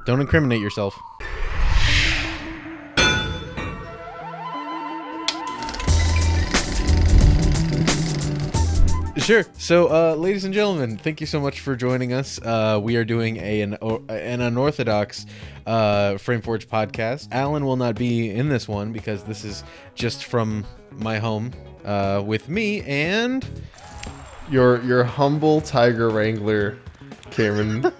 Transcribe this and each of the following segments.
Don't incriminate yourself. Sure. So, ladies and gentlemen, thank you so much for joining us. We are doing an unorthodox Frameforge podcast. Alan will not be in this one because this is just from my home with me and your humble tiger wrangler, Cameron.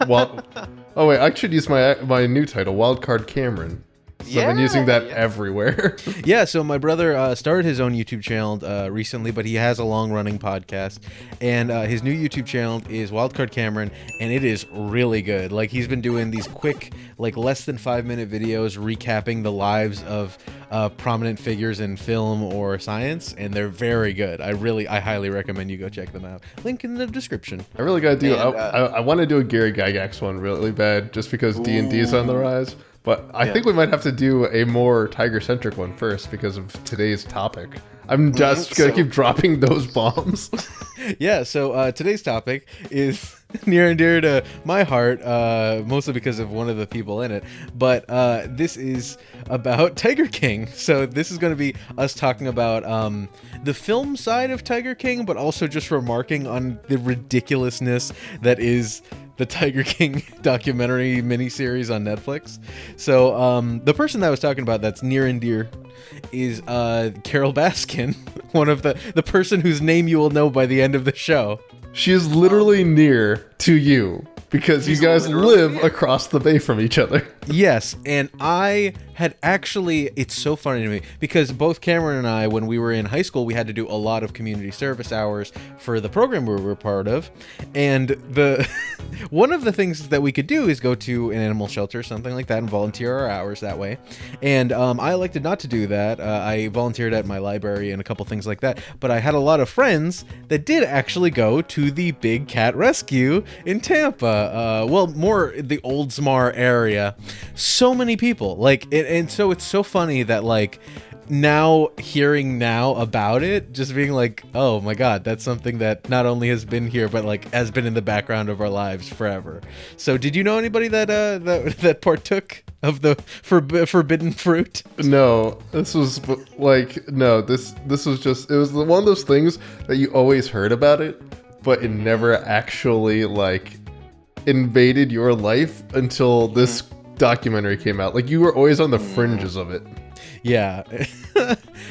Oh wait, I should use my new title, Wildcard Cameron. So I've been using that everywhere. Yeah, so my brother started his own YouTube channel recently, but he has a long-running podcast. And his new YouTube channel is Wildcard Cameron, and it is really good. Like, he's been doing these quick, like, less than 5-minute videos recapping the lives of prominent figures in film or science, and they're very good. I highly recommend you go check them out. Link in the description. I really gotta do. I want to do a Gary Gygax one really bad, just because D&D is on the rise. But I think we might have to do a more tiger-centric one first because of today's topic. I'm just going to keep dropping those bombs. Yeah, so today's topic is near and dear to my heart, mostly because of one of the people in it. But this is about Tiger King. So this is going to be us talking about the film side of Tiger King, but also just remarking on the ridiculousness that is the Tiger King documentary miniseries on Netflix. So the person that I was talking about that's near and dear is Carol Baskin, one of the person whose name you will know by the end of the show. She is literally near to you because you guys live across the bay from each other. Yes, and I had actually, it's so funny to me because both Cameron and I, when we were in high school, we had to do a lot of community service hours for the program we were part of. And the one of the things that we could do is go to an animal shelter or something like that and volunteer our hours that way. And I elected not to do that. I volunteered at my library and a couple things like that. But I had a lot of friends that did actually go to the Big Cat Rescue in Tampa. Well, more the Oldsmar area. So many people, like, and so it's so funny that, like, now hearing now about it, just being like, oh my god, that's something that not only has been here, but like has been in the background of our lives forever. So did you know anybody that partook of the forbidden fruit? No, this was like, no, this was just, it was one of those things that you always heard about it, but it never actually like invaded your life until this documentary came out. Like, you were always on the fringes of it. Yeah.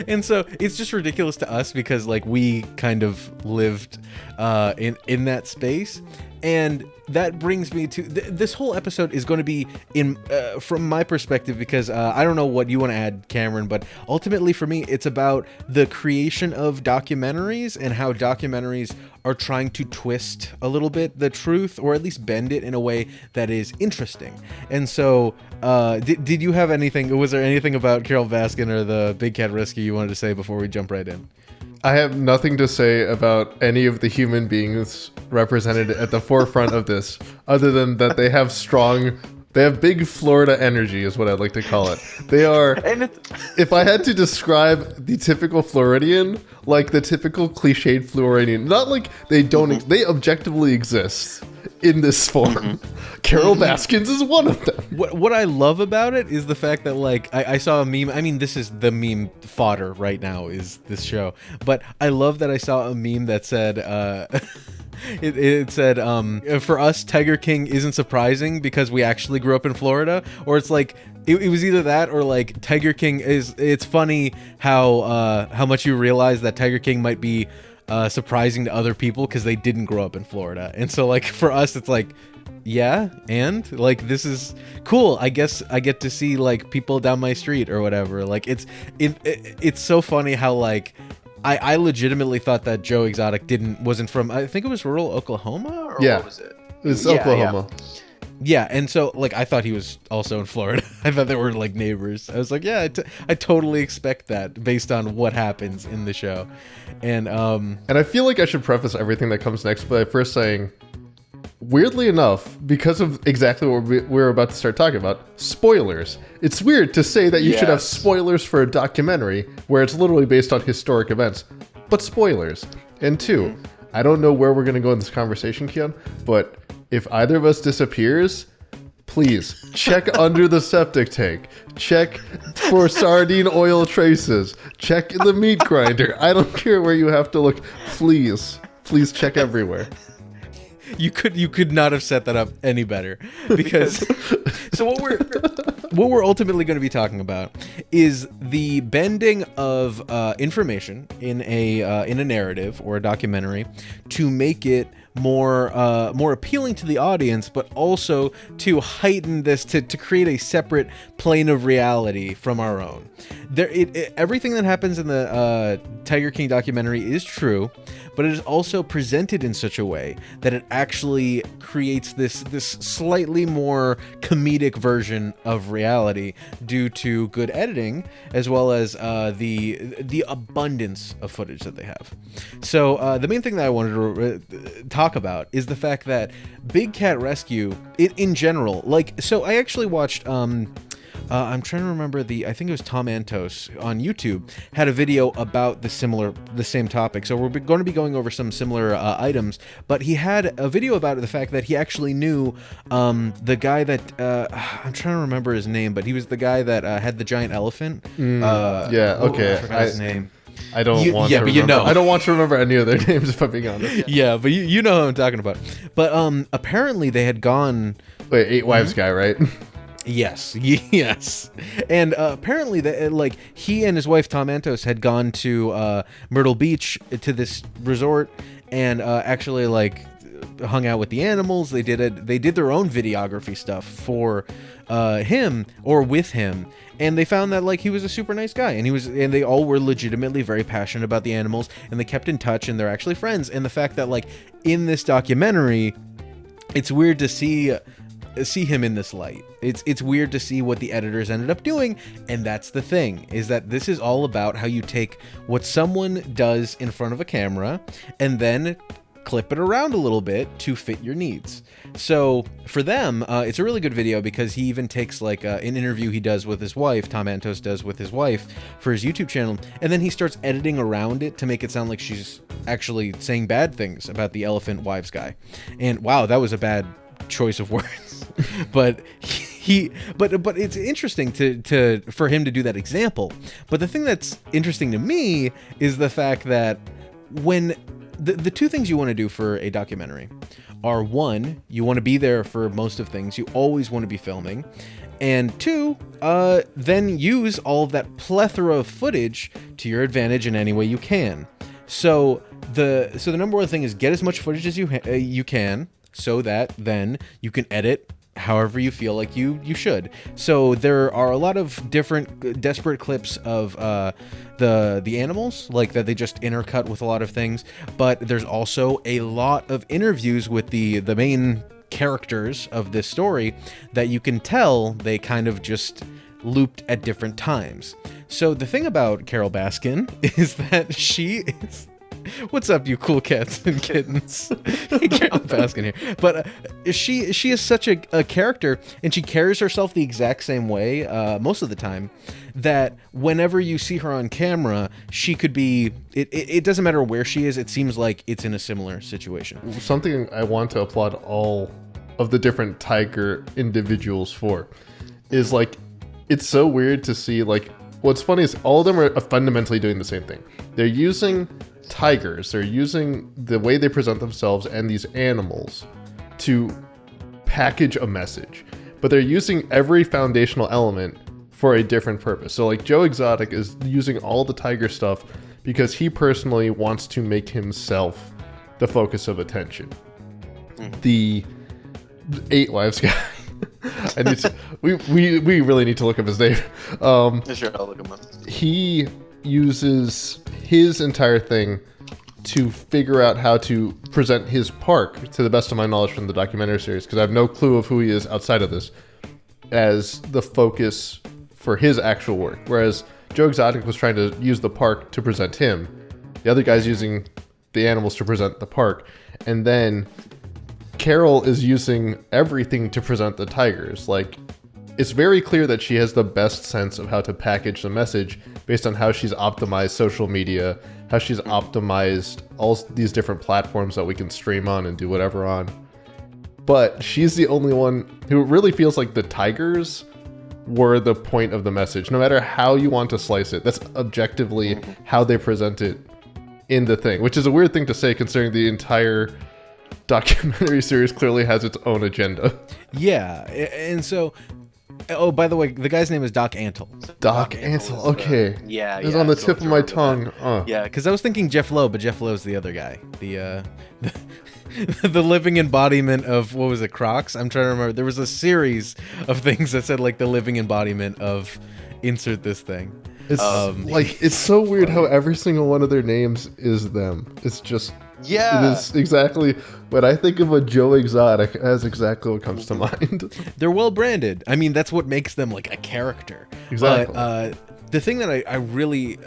And so it's just ridiculous to us because, like, we kind of lived in that space. And that brings me to this whole episode is going to be in from my perspective because I don't know what you want to add, Cameron, but ultimately for me it's about the creation of documentaries and how documentaries are trying to twist a little bit the truth, or at least bend it in a way that is interesting. And so did you have anything, was there anything about Carol Baskin or the Big Cat Rescue you wanted to say before we jump right in? I have nothing to say about any of the human beings represented at the forefront of this, other than that they have big Florida energy is what I'd like to call it. They are, if I had to describe the typical Floridian, like the typical cliched Floridian, not like they don't, they objectively exist in this form. Carol Baskins is one of them. What I love about it is the fact that, like, I saw a meme. I mean, this is the meme fodder right now, is this show. But I love that I saw a meme that said, it said, for us, Tiger King isn't surprising because we actually grew up in Florida. Or it's like, it was either that or like Tiger King it's funny how much you realize that Tiger King might be surprising to other people because they didn't grow up in Florida. And so, like, for us, it's like, yeah, and like, this is cool. I guess I get to see like people down my street or whatever. Like, it's so funny how, like, I legitimately thought that Joe Exotic wasn't from, I think it was rural Oklahoma, or yeah, what was it? It's Oklahoma. Yeah, and so, like, I thought he was also in Florida. I thought they were, like, neighbors. I was like, yeah, I totally expect that based on what happens in the show. And I feel like I should preface everything that comes next by first saying, weirdly enough, because of exactly what we're about to start talking about, spoilers. It's weird to say that you should have spoilers for a documentary where it's literally based on historic events, but spoilers. And two, I don't know where we're going to go in this conversation, Keon, but if either of us disappears, please check under the septic tank. Check for sardine oil traces. Check the meat grinder. I don't care where you have to look. Please check everywhere. You could not have set that up any better, because so what we're ultimately going to be talking about is the bending of information in a narrative or a documentary to make it more appealing to the audience, but also to heighten this, to create a separate plane of reality from our own. Everything that happens in the Tiger King documentary is true, but it is also presented in such a way that it actually creates this slightly more comedic version of reality due to good editing, as well as the abundance of footage that they have. So the main thing that I wanted to talk about is the fact that Big Cat Rescue, in general, like, so I actually watched I'm trying to remember I think it was Tom Antos on YouTube had a video about the same topic. So we're going to be going over some similar items, but he had a video about the fact that he actually knew the guy that I'm trying to remember his name, but he was the guy that had the giant elephant. Okay. I forgot his name. I don't want to remember. You know. I don't want to remember any of their names, if I'm being honest. Yeah, but you know who I'm talking about. But apparently they had gone... Wait, 8 Wives guy, right? Yes. And apparently he and his wife Tom Antos had gone to Myrtle Beach, to this resort, and actually hung out with the animals. They did their own videography stuff for him, or with him, and they found that he was a super nice guy, and they all were legitimately very passionate about the animals, and they kept in touch, and they're actually friends. And the fact that in this documentary, it's weird to see him in this light. It's weird to see what the editors ended up doing, and that's the thing, is that this is all about how you take what someone does in front of a camera and then clip it around a little bit to fit your needs. So for them, it's a really good video, because he even takes an interview he does with his wife, Tom Antos does with his wife for his YouTube channel, and then he starts editing around it to make it sound like she's actually saying bad things about the elephant wives guy. And wow, that was a bad choice of words. But but it's interesting for him to do that example. But the thing that's interesting to me is the fact that when the two things you want to do for a documentary are, one, you want to be there for most of things. You always want to be filming. And two, then use all of that plethora of footage to your advantage in any way you can. So the number one thing is get as much footage as you can, so that then you can edit however you feel like you should. So there are a lot of different desperate clips of the animals, that they just intercut with a lot of things, but there's also a lot of interviews with the main characters of this story that you can tell they kind of just looped at different times. So the thing about Carol Baskin is that she is... What's up, you cool cats and kittens? Carol Baskin here. But she is such a character, and she carries herself the exact same way most of the time, that whenever you see her on camera, she could be... It doesn't matter where she is, it seems like it's in a similar situation. Something I want to applaud all of the different tiger individuals for is, it's so weird to see, what's funny is all of them are fundamentally doing the same thing. They're using tigers, they're using the way they present themselves and these animals to package a message, but they're using every foundational element for a different purpose. So Joe Exotic is using all the tiger stuff because he personally wants to make himself the focus of attention. The 8 Wives guy, I need to, we really need to look up his name. Sure, I'll look him up. He uses his entire thing to figure out how to present his park, to the best of my knowledge from the documentary series, because I have no clue of who he is outside of this, as the focus for his actual work. Whereas Joe Exotic was trying to use the park to present him. The other guy's using the animals to present the park. And then Carol is using everything to present the tigers. It's very clear that she has the best sense of how to package the message based on how she's optimized social media, how she's optimized all these different platforms that we can stream on and do whatever on. but she's the only one who really feels like the tigers were the point of the message. No matter how you want to slice it, that's objectively how they present it in the thing, which is a weird thing to say considering the entire documentary series clearly has its own agenda. Yeah, and so... Oh, by the way, the guy's name is Doc Antle. Doc Antle, okay. Yeah, it was on the tip of my tongue. Yeah, because I was thinking Jeff Lowe, but Jeff Lowe's the other guy. The the living embodiment of, what was it, Crocs? I'm trying to remember. There was a series of things that said like the living embodiment of insert this thing. It's it's so weird how every single one of their names is them. It's just it is exactly when I think of a Joe Exotic, that's exactly what comes to mind. They're well branded. I mean, that's what makes them like a character. Exactly. But the thing that I really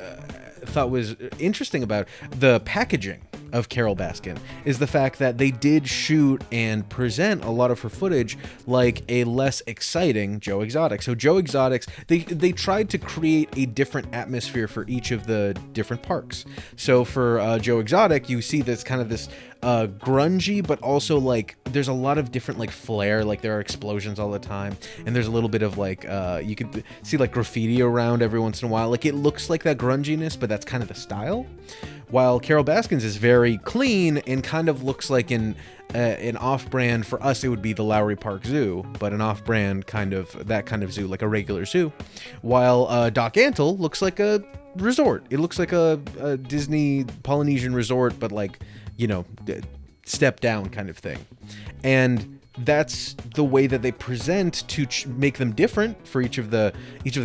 thought was interesting about the packaging of Carole Baskin is the fact that they did shoot and present a lot of her footage like a less exciting Joe Exotic. So Joe Exotics, they tried to create a different atmosphere for each of the different parks. So for Joe Exotic, you see this kind of this grungy, but also like there's a lot of different like flair, like there are explosions all the time, and there's a little bit of like you could see like graffiti around every once in a while. Like it looks like that grunginess, but that's kind of the style. While Carole Baskin's is very clean and kind of looks like an off-brand, for us it would be the Lowry Park Zoo, but an off-brand kind of, that kind of zoo, like a regular zoo. While Doc Antle looks like a resort. It looks like a Disney Polynesian resort, but like, you know, step down kind of thing. And that's the way that they present to make them different for each of the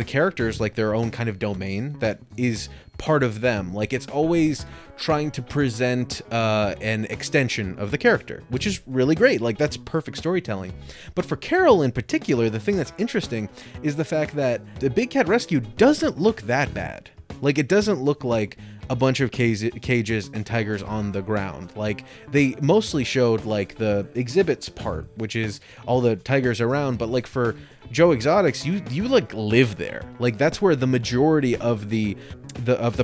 characters, like their own kind of domain that is part of them. Like it's always trying to present an extension of the character, which is really great. Like that's perfect storytelling. But for Carole in particular, the thing that's interesting is the fact that the Big Cat Rescue doesn't look that bad. Like it doesn't look like a bunch of cages and tigers on the ground. Like they mostly showed like the exhibits part, which is all the tigers around. But like for Joe Exotics, you like live there. Like that's where the majority of the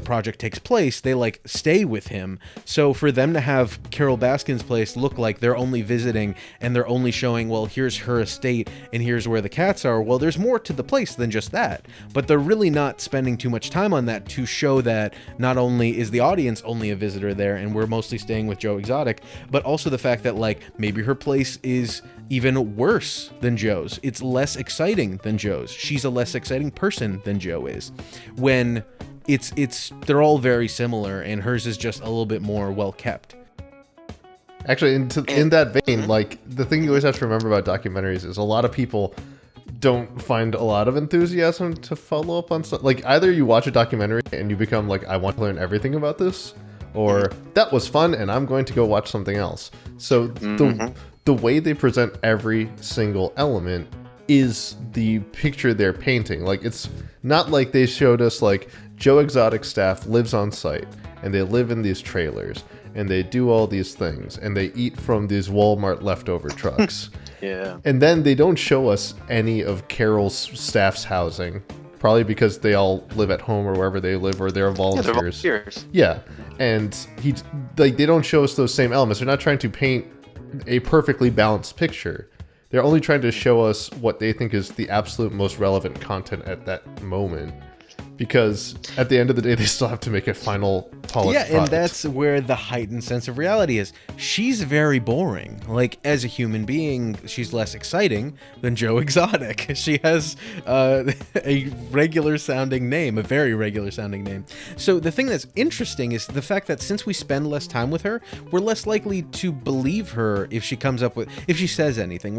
project takes place. They like stay with him. So for them to have Carole Baskin's place look like they're only visiting and they're only showing, well, here's her estate and here's where the cats are. Well, there's more to the place than just that. But they're really not spending too much time on that to show that not only is the audience only a visitor there and we're mostly staying with Joe Exotic, but also the fact that like maybe her place is even worse than Joe's. It's less exciting than Joe's. She's a less exciting person than Joe is. When they're all very similar, and hers is just a little bit more well kept. Actually, in that vein, like the thing you always have to remember about documentaries is a lot of people don't find a lot of enthusiasm to follow up on stuff. Like either you watch a documentary and you become like, I want to learn everything about this, or that was fun and I'm going to go watch something else. So the way they present every single element is the picture they're painting. Like it's not like they showed us like Joe Exotic staff lives on site and they live in these trailers and they do all these things and they eat from these Walmart leftover trucks. Yeah. And then they don't show us any of Carole's staff's housing, probably because they all live at home or wherever they live, or they're volunteers. Yeah, they're volunteers. Yeah. And they don't show us those same elements. They're not trying to paint a perfectly balanced picture. They're only trying to show us what they think is the absolute most relevant content at that moment. Because at the end of the day, they still have to make a final polished product. And that's where the heightened sense of reality is. She's very boring. Like, as a human being, she's less exciting than Joe Exotic. She has a regular-sounding name, a very regular-sounding name. So the thing that's interesting is the fact that since we spend less time with her, we're less likely to believe her if she says anything.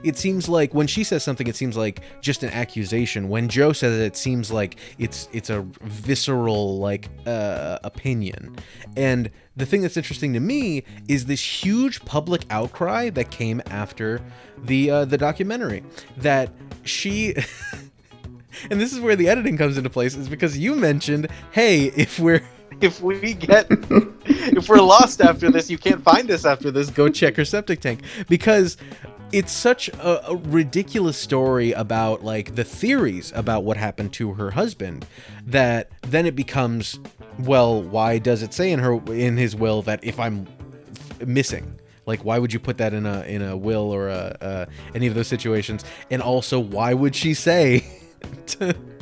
It seems like when she says something, it seems like just an accusation. When Joe says it seems like it's a visceral like opinion. And the thing that's interesting to me is this huge public outcry that came after the documentary, that she and this is where the editing comes into place, is because you mentioned, hey, if we're lost after this, you can't find us after this, go check her septic tank. Because it's such a ridiculous story about like the theories about what happened to her husband, that then it becomes, well, why does it say in his will that if I'm missing, Like, why would you put that in a will or any of those situations? And also, why would she say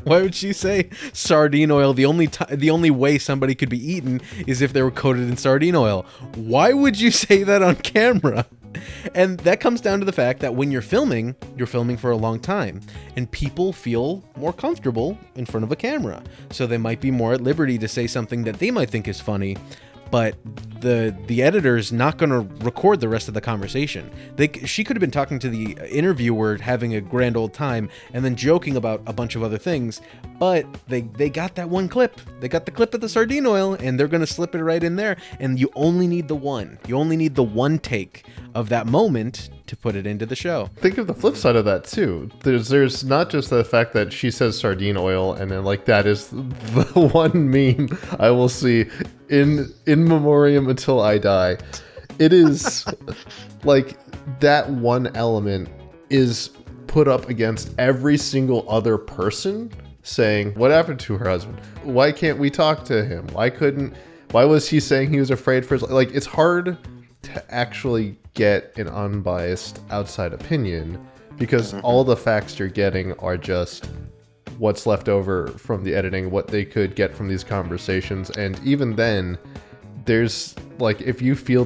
why would she say sardine oil? The only way somebody could be eaten is if they were coated in sardine oil. Why would you say that on camera? And that comes down to the fact that when you're filming for a long time, and people feel more comfortable in front of a camera. So they might be more at liberty to say something that they might think is funny, but the editor's not going to record the rest of the conversation. She could have been talking to the interviewer, having a grand old time, and then joking about a bunch of other things, but they got that one clip. They got the clip of the sardine oil, and they're going to slip it right in there, and you only need the one. You only need the one take of that moment to put it into the show. Think of the flip side of that too. There's not just the fact that she says sardine oil and then like that is the one meme I will see in memoriam until I die. It is like that one element is put up against every single other person saying, what happened to her husband? Why can't we talk to him? Why was he saying he was afraid for his life? Like, it's hard to actually get an unbiased outside opinion because all the facts you're getting are just what's left over from the editing, what they could get from these conversations. And even then, there's like, if you feel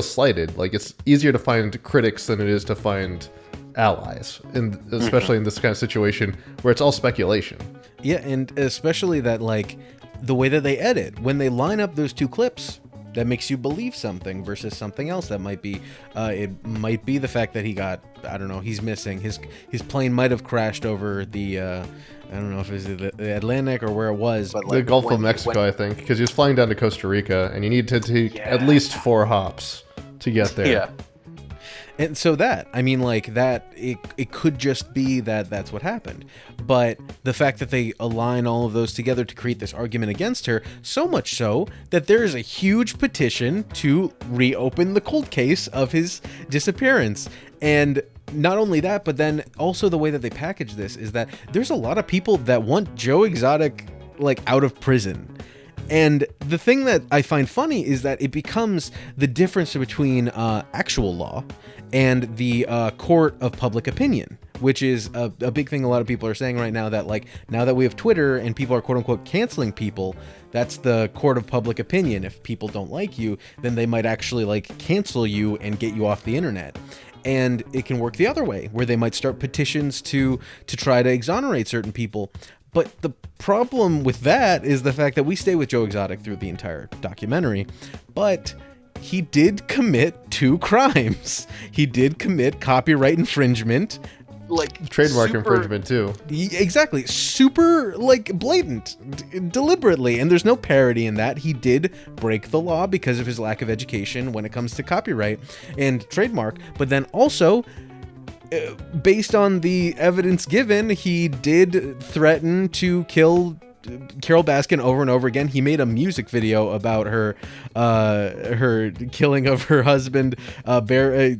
slighted, like it's easier to find critics than it is to find allies, and especially in this kind of situation where it's all speculation. Yeah, and especially that, like, the way that they edit, when they line up those two clips, that makes you believe something versus something else that might be, it might be the fact that he got, I don't know, he's missing. His plane might have crashed over the, I don't know if it was the Atlantic or where it was. But like the Gulf of Mexico, I think, because he was flying down to Costa Rica, and you need to take at least 4 hops to get there. Yeah. And so that, I mean, like, that, it could just be that that's what happened. But the fact that they align all of those together to create this argument against her, so much so that there is a huge petition to reopen the cold case of his disappearance. And not only that, but then also the way that they package this is that there's a lot of people that want Joe Exotic, like, out of prison. And the thing that I find funny is that it becomes the difference between actual law and the court of public opinion, which is a big thing a lot of people are saying right now, that like now that we have Twitter and people are quote unquote canceling people, that's the court of public opinion. If people don't like you, then they might actually like cancel you and get you off the internet. And it can work the other way, where they might start petitions to try to exonerate certain people. But the problem with that is the fact that we stay with Joe Exotic through the entire documentary, but he did commit 2 crimes. He did commit copyright infringement, like trademark infringement too. Exactly, super like blatant, deliberately, and there's no parody in that. He did break the law because of his lack of education when it comes to copyright and trademark, but then also, based on the evidence given, he did threaten to kill Carol Baskin over and over again. He made a music video about her killing of her husband,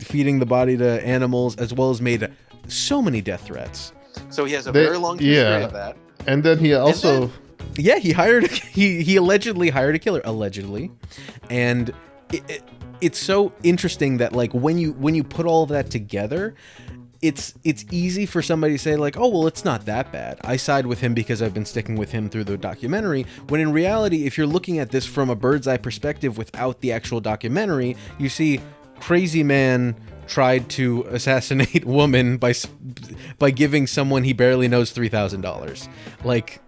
feeding the body to animals, as well as made so many death threats. So he has a very long history of that. And then he also... he allegedly hired a killer, and it's so interesting that like when you put all of that together, it's easy for somebody to say like, oh, well, it's not that bad. I side with him because I've been sticking with him through the documentary. When in reality, if you're looking at this from a bird's eye perspective without the actual documentary, you see crazy man tried to assassinate woman by giving someone he barely knows $3,000. Like,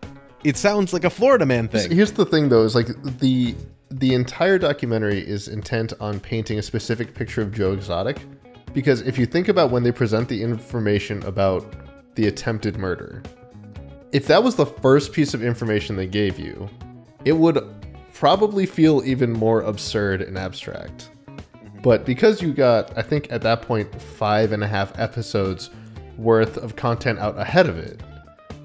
it sounds like a Florida man thing. Here's the thing, though, is like the entire documentary is intent on painting a specific picture of Joe Exotic. Because if you think about when they present the information about the attempted murder, if that was the first piece of information they gave you, it would probably feel even more absurd and abstract. But because you got, I think at that point, 5.5 episodes worth of content out ahead of it,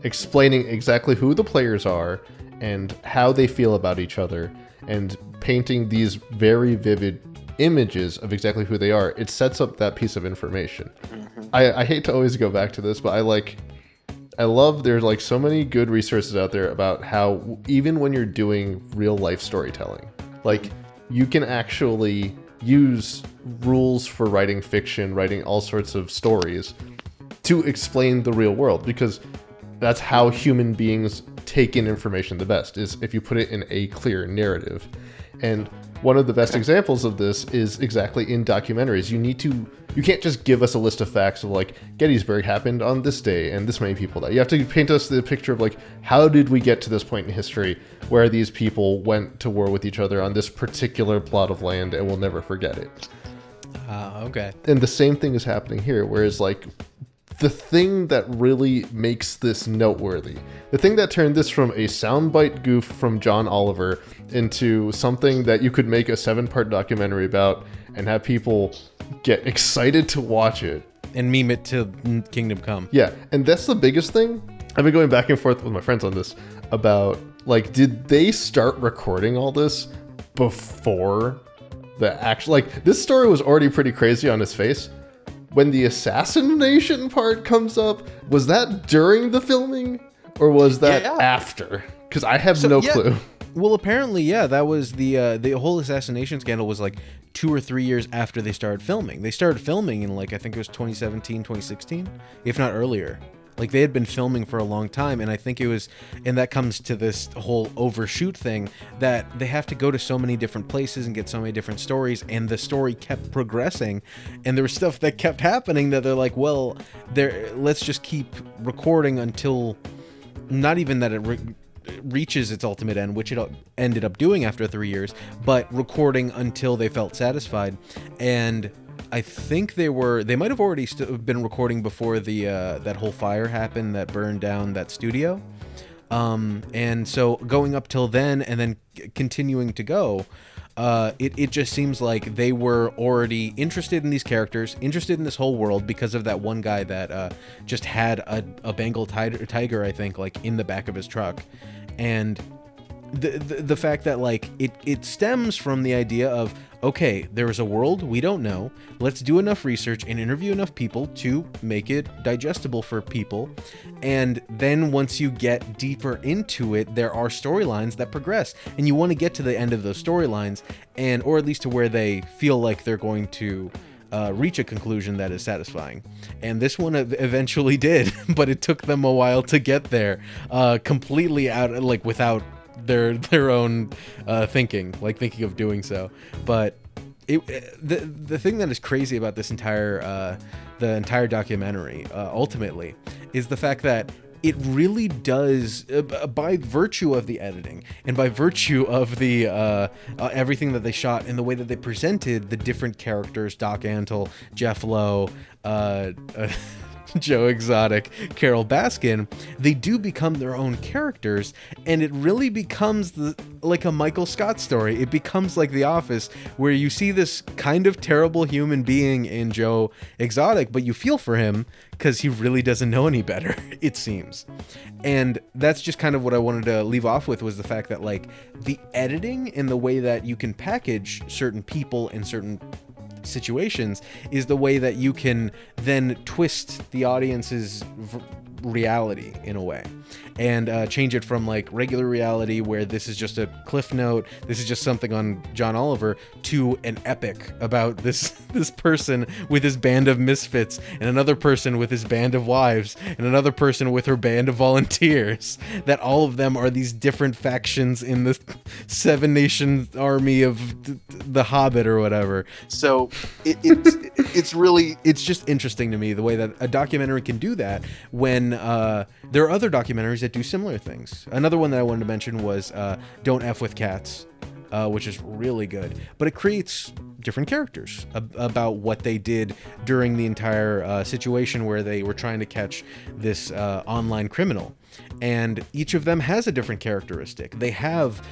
explaining exactly who the players are and how they feel about each other, and painting these very vivid images of exactly who they are, it sets up that piece of information. I hate to always go back to this, but I love there's like so many good resources out there about how even when you're doing real life storytelling, like you can actually use rules for writing fiction, writing all sorts of stories to explain the real world, because that's how human beings take in information the best, is if you put it in a clear narrative. And one of the best examples of this is exactly in documentaries. You can't just give us a list of facts of like Gettysburg happened on this day and this many people died. You have to paint us the picture of like, how did we get to this point in history where these people went to war with each other on this particular plot of land, and we'll never forget it. Okay. And the same thing is happening here, whereas like the thing that really makes this noteworthy, the thing that turned this from a soundbite goof from John Oliver into something that you could make a 7-part documentary about and have people get excited to watch it. And meme it to Kingdom Come. Yeah, and that's the biggest thing. I've been going back and forth with my friends on this about, like, did they start recording all this before the actual... Like, this story was already pretty crazy on its face. When the assassination part comes up, was that during the filming or was that after? Because I have no clue. Well, apparently, yeah, that was the whole assassination scandal was like 2 or 3 years after they started filming. They started filming in like, I think it was 2017, 2016, if not earlier. Like, they had been filming for a long time, and I think it was, and that comes to this whole overshoot thing, that they have to go to so many different places and get so many different stories, and the story kept progressing, and there was stuff that kept happening that they're like, well, let's just keep recording until, not even that it reaches its ultimate end, which it ended up doing after 3 years, but recording until they felt satisfied. And I think they might have already been recording before that whole fire happened that burned down that studio. And so going up till then and then continuing to go, it just seems like they were already interested in these characters, interested in this whole world, because of that one guy that just had a Bengal tiger, I think, like in the back of his truck. And the fact that like it stems from the idea of, okay, there is a world we don't know. Let's do enough research and interview enough people to make it digestible for people. And then once you get deeper into it, there are storylines that progress, and you want to get to the end of those storylines, and or at least to where they feel like they're going to reach a conclusion that is satisfying. And this one eventually did, but it took them a while to get there, completely out, like without their own thinking of doing so. But the thing that is crazy about this entire documentary ultimately is the fact that it really does, by virtue of the editing and by virtue of the everything that they shot and the way that they presented the different characters, Doc Antle, Jeff Lowe, Joe Exotic, Carol Baskin, they do become their own characters, and it really becomes like a Michael Scott story. It becomes like The Office, where you see this kind of terrible human being in Joe Exotic, but you feel for him because he really doesn't know any better, it seems. And that's just kind of what I wanted to leave off with, was the fact that like the editing and the way that you can package certain people and certain situations is the way that you can then twist the audience's reality in a way, and change it from like regular reality where this is just a cliff note, this is just something on John Oliver, to an epic about this person with his band of misfits, and another person with his band of wives, and another person with her band of volunteers, that all of them are these different factions in the 7-nation army of the Hobbit or whatever. So it's just interesting to me the way that a documentary can do that when there are other documentaries that do similar things. Another one that I wanted to mention was Don't F With Cats, which is really good. But it creates different characters about what they did during the entire situation where they were trying to catch this online criminal. And each of them has a different characteristic. They have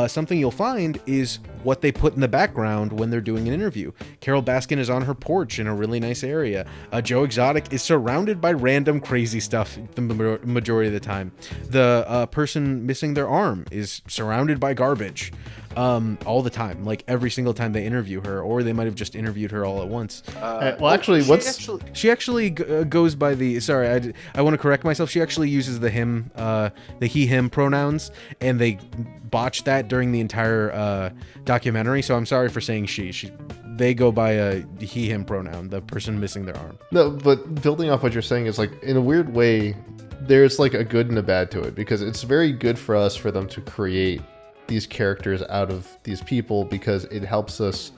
something you'll find is what they put in the background when they're doing an interview. Carol Baskin is on her porch in a really nice area. Joe Exotic is surrounded by random crazy stuff the majority of the time. The person missing their arm is surrounded by garbage. all the time, like every single time they interview her, or they might have just interviewed her all at once. Well, actually, She actually goes by the, sorry, I want to correct myself. She actually uses the him, the he, him pronouns, and they botched that during the entire documentary. So I'm sorry for saying she. They go by a he, him pronoun, the person missing their arm. No, but building off what you're saying is, like, in a weird way, there's like a good and a bad to it, because it's very good for us for them to create these characters out of these people, because it helps us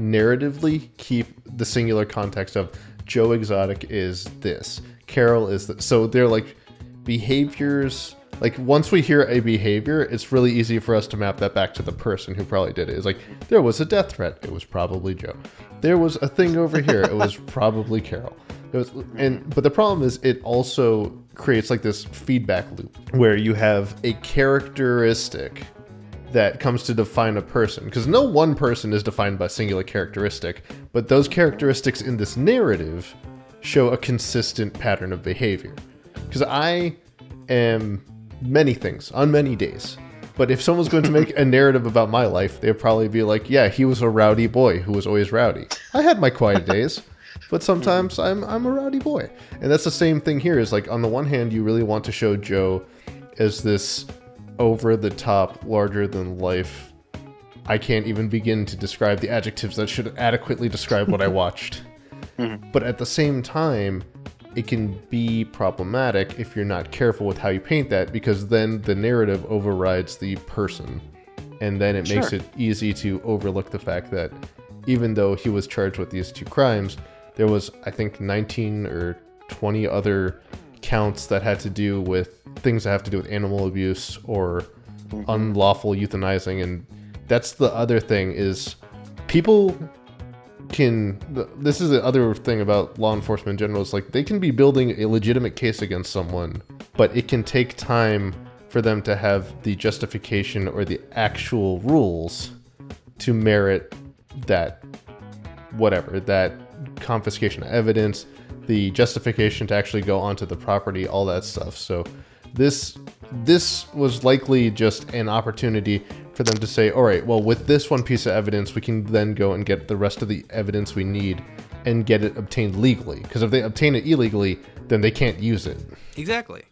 narratively keep the singular context of Joe Exotic is this, Carol is this. So they're like behaviors. Like, once we hear a behavior, it's really easy for us to map that back to the person who probably did it. It's like, there was a death threat. It was probably Joe. There was a thing over here. It was probably Carol. But the problem is, it also creates like this feedback loop where you have a characteristic that comes to define a person. Because no one person is defined by a singular characteristic, but those characteristics in this narrative show a consistent pattern of behavior. Because I am many things on many days, but if someone's going to make a narrative about my life, they'd probably be like, yeah, he was a rowdy boy who was always rowdy. I had my quiet days, but sometimes I'm a rowdy boy. And that's the same thing here. Is like, on the one hand, you really want to show Joe as this over the top, larger than life. I can't even begin to describe the adjectives that should adequately describe what I watched. But at the same time, it can be problematic if you're not careful with how you paint that, because then the narrative overrides the person. And then it makes it easy to overlook the fact that even though he was charged with these 2 crimes, there was, I think, 19 or 20 other counts that had to do with things that have to do with animal abuse or unlawful euthanizing. And that's the other thing, is people this is the other thing about law enforcement in general, is like, they can be building a legitimate case against someone, but it can take time for them to have the justification or the actual rules to merit that confiscation of evidence, the justification to actually go onto the property, all that stuff. So this was likely just an opportunity for them to say, all right, well, with this one piece of evidence, we can then go and get the rest of the evidence we need and get it obtained legally. Because if they obtain it illegally, then they can't use it. Exactly.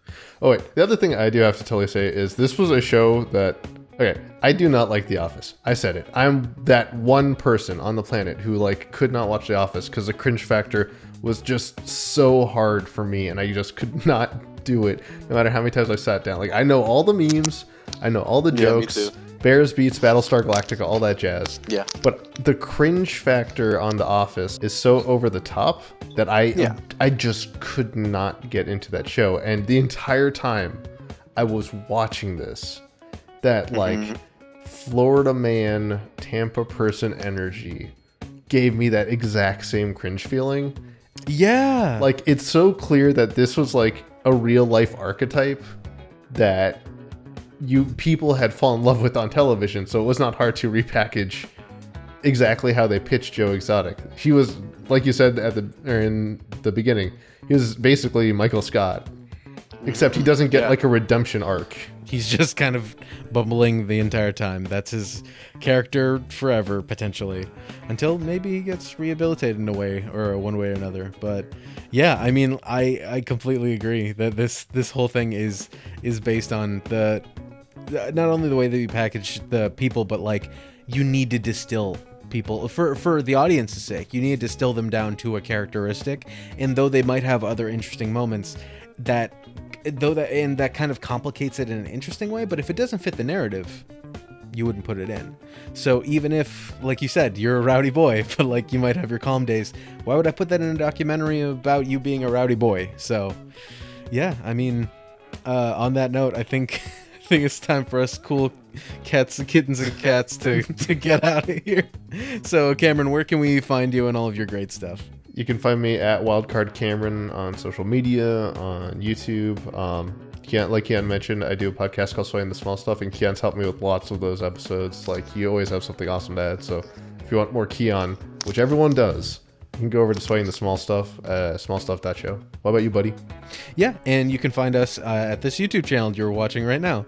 Oh, wait. The other thing I do have to totally say is this was a show that, okay, I do not like The Office. I said it. I'm that one person on the planet who, like, could not watch The Office because the cringe factor was just so hard for me, and I just could not do it no matter how many times I sat down. Like, I know all the memes, I know all the jokes, me too. Bears Beats, Battlestar Galactica, all that jazz. Yeah. But the cringe factor on The Office is so over the top that I just could not get into that show. And the entire time I was watching this, that like Florida man, Tampa person energy gave me that exact same cringe feeling. Yeah. Like, it's so clear that this was like a real life archetype that people had fallen in love with on television, so it was not hard to repackage exactly how they pitched Joe Exotic. He was, like you said in the beginning, he was basically Michael Scott, except he doesn't get like a redemption arc. He's just kind of bumbling the entire time. That's his character forever, potentially, until maybe he gets rehabilitated in a way, or one way or another. But yeah, I mean, I completely agree that this whole thing is based on not only the way that you package the people, but like, you need to distill people for the audience's sake. You need to distill them down to a characteristic, and though they might have other interesting moments, that kind of complicates it in an interesting way. But if it doesn't fit the narrative, you wouldn't put it in. So even if, like you said, you're a rowdy boy, but like, you might have your calm days, why would I put that in a documentary about you being a rowdy boy? So yeah, I mean, on that note, I think it's time for us cool kittens and cats to get out of here. So Cameron, where can we find you and all of your great stuff? You can find me at Wildcard Cameron on social media, on YouTube. Keon, like Keon mentioned, I do a podcast called Swaying the Small Stuff, and Keon's helped me with lots of those episodes. Like, you always have something awesome to add. So if you want more Keon, which everyone does, You can go over to Swaying the Small Stuff, smallstuff.show. What about you, buddy? Yeah, and you can find us at this YouTube channel you're watching right now,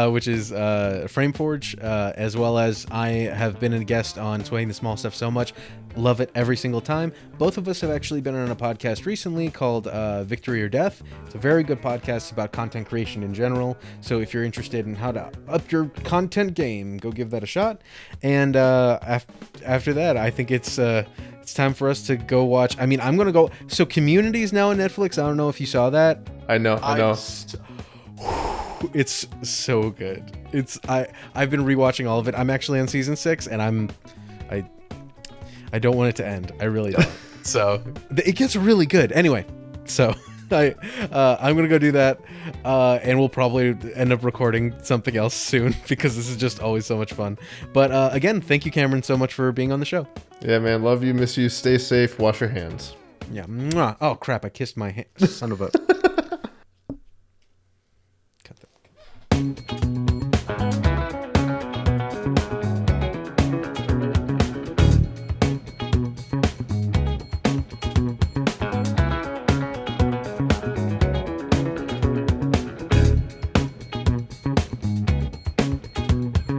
which is Frameforge, as well as I have been a guest on Swaying the Small Stuff so much. Love it every single time. Both of us have actually been on a podcast recently called Victory or Death. It's a very good podcast about content creation in general. So if you're interested in how to up your content game, go give that a shot. And after that, I think it's time for us to go watch. I mean, I'm going to go. So Community is now on Netflix. I don't know if you saw that. I know. It's so good. I've been rewatching all of it. I'm actually on season 6, and I don't want it to end. I really don't. So it gets really good. Anyway, so I'm gonna go do that, and we'll probably end up recording something else soon because this is just always so much fun. But again, thank you, Cameron, so much for being on the show. Yeah, man. Love you. Miss you. Stay safe. Wash your hands. Yeah. Mwah. Oh crap! I kissed my hand. Son of a.